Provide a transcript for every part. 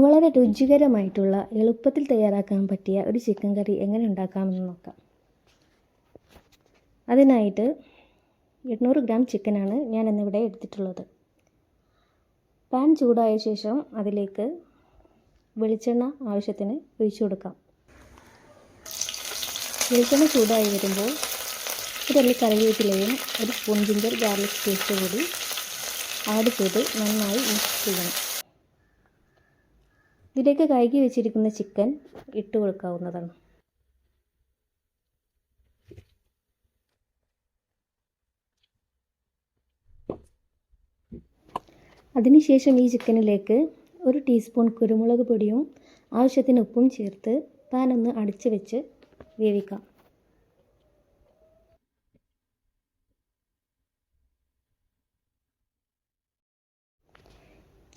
വളരെ രുചികരമായിട്ടുള്ള എളുപ്പത്തിൽ തയ്യാറാക്കാൻ പറ്റിയ ഒരു ചിക്കൻ കറി എങ്ങനെ ഉണ്ടാക്കാമെന്ന് നോക്കാം. അതിനായിട്ട് 800 ഗ്രാം ചിക്കനാണ് ഞാൻ ഇന്നിവിടെ എടുത്തിട്ടുള്ളത്. പാൻ ചൂടായ ശേഷം അതിലേക്ക് വെളിച്ചെണ്ണ ആവശ്യത്തിന് ഒഴിച്ചു കൊടുക്കാം. വെളിച്ചെണ്ണ ചൂടായി വരുമ്പോൾ ഒരു കറിവേപ്പിലയും ഒരു സ്പൂൺ ജിഞ്ചർ ഗാർലിക് പേസ്റ്റ് കൂടി ആഡ് ചെയ്ത് നന്നായി മിക്സ് ചെയ്യണം. ഇതിലേക്ക് കഴുകി വെച്ചിരിക്കുന്ന ചിക്കൻ ഇട്ട് കൊടുക്കാവുന്നതാണ്. അതിനുശേഷം ഈ ചിക്കനിലേക്ക് 1 ടീസ്പൂൺ കുരുമുളക് പൊടിയും ആവശ്യത്തിന് ഉപ്പും ചേർത്ത് പാൻ ഒന്ന് അടച്ച് വെച്ച് വേവിക്കാം.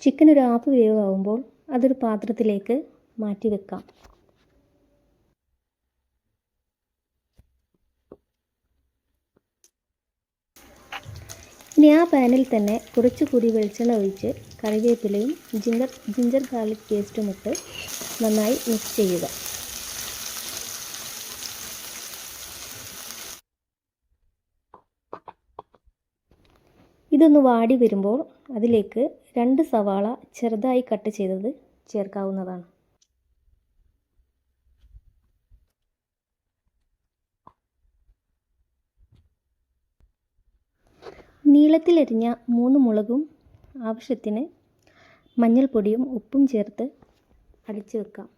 ചിക്കൻ ഒരു ഹാഫ് വേവ് ആവുമ്പോൾ അതൊരു പാത്രത്തിലേക്ക് മാറ്റി വെക്കാം. ഇനി ആ പാനിൽ തന്നെ കുറച്ചുകൂടി വെളിച്ചെണ്ണ ഒഴിച്ച് കറിവേപ്പിലയും ജിഞ്ചർ ഗാർലിക് പേസ്റ്റും ഇട്ട് നന്നായി മിക്സ് ചെയ്യുക. ഇതൊന്ന് വാടി വരുമ്പോൾ അതിലേക്ക് 2 സവാള ചെറുതായി കട്ട് ചെയ്തത് ചേർക്കാവുന്നതാണ്. നീളത്തിലരിഞ്ഞ 3 മുളകും ആവശ്യത്തിന് മഞ്ഞൾപ്പൊടിയും ഉപ്പും ചേർത്ത് അടിച്ചു വെക്കാം.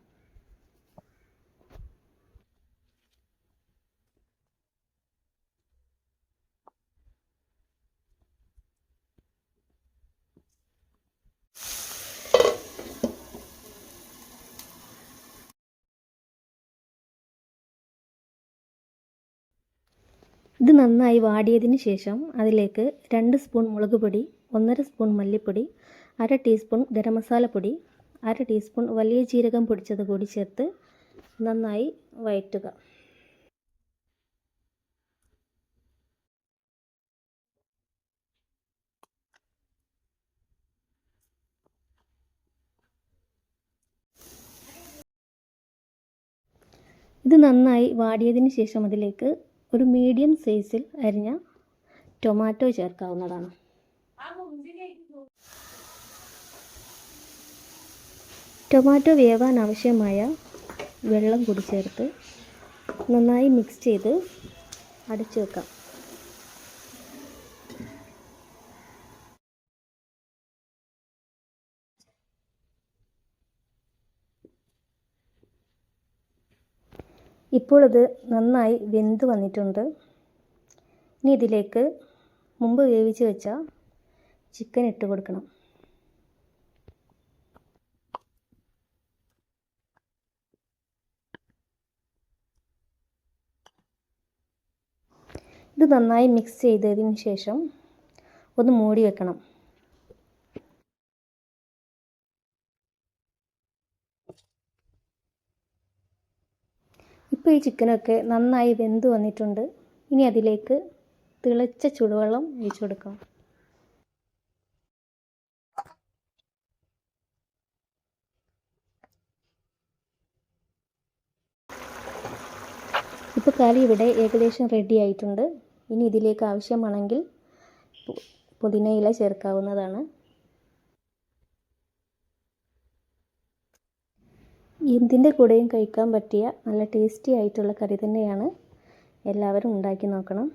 ഇത് നന്നായി വാടിയതിന് ശേഷം അതിലേക്ക് 2 സ്പൂൺ മുളക് പൊടി, 1.5 സ്പൂൺ മല്ലിപ്പൊടി, 1/2 ടീസ്പൂൺ ഗരം മസാലപ്പൊടി, 1/2 ടീസ്പൂൺ വലിയ ജീരകം പൊടിച്ചത് കൂടി ചേർത്ത് നന്നായി വഴറ്റുക. ഇത് നന്നായി വാടിയതിന് ശേഷം അതിലേക്ക് ഒരു മീഡിയം സൈസിൽ അരിഞ്ഞ ടൊമാറ്റോ ചേർക്കാവുന്നതാണ്. ടൊമാറ്റോ വേവാൻ ആവശ്യമായ വെള്ളം കൂടി ചേർത്ത് നന്നായി മിക്സ് ചെയ്ത് അടച്ചു വെക്കാം. ഇപ്പോൾ ഇത് നന്നായി വെന്ത് വന്നിട്ടുണ്ട്. ഇനി ഇതിലേക്ക് മുമ്പ് വേവിച്ച് വെച്ച ചിക്കൻ ഇട്ട് കൊടുക്കണം. ഇത് നന്നായി മിക്സ് ചെയ്തതിന് ശേഷം ഒന്ന് മൂടി വെക്കണം. ഇപ്പോൾ ഈ ചിക്കനൊക്കെ നന്നായി വെന്ത് വന്നിട്ടുണ്ട്. ഇനി അതിലേക്ക് തിളച്ച ചൂടുവെള്ളം ഒഴിച്ചു കൊടുക്കാം. ഇപ്പോൾ കറി ഇവിടെ ഏകദേശം റെഡി ആയിട്ടുണ്ട്. ഇനി ഇതിലേക്ക് ആവശ്യമാണെങ്കിൽ പുതിന ഇല ചേർക്കാവുന്നതാണ്. എന്തിൻ്റെ കൂടെയും കഴിക്കാൻ പറ്റിയ നല്ല ടേസ്റ്റി ആയിട്ടുള്ള കറി തന്നെയാണ്. എല്ലാവരും ഉണ്ടാക്കി നോക്കണം.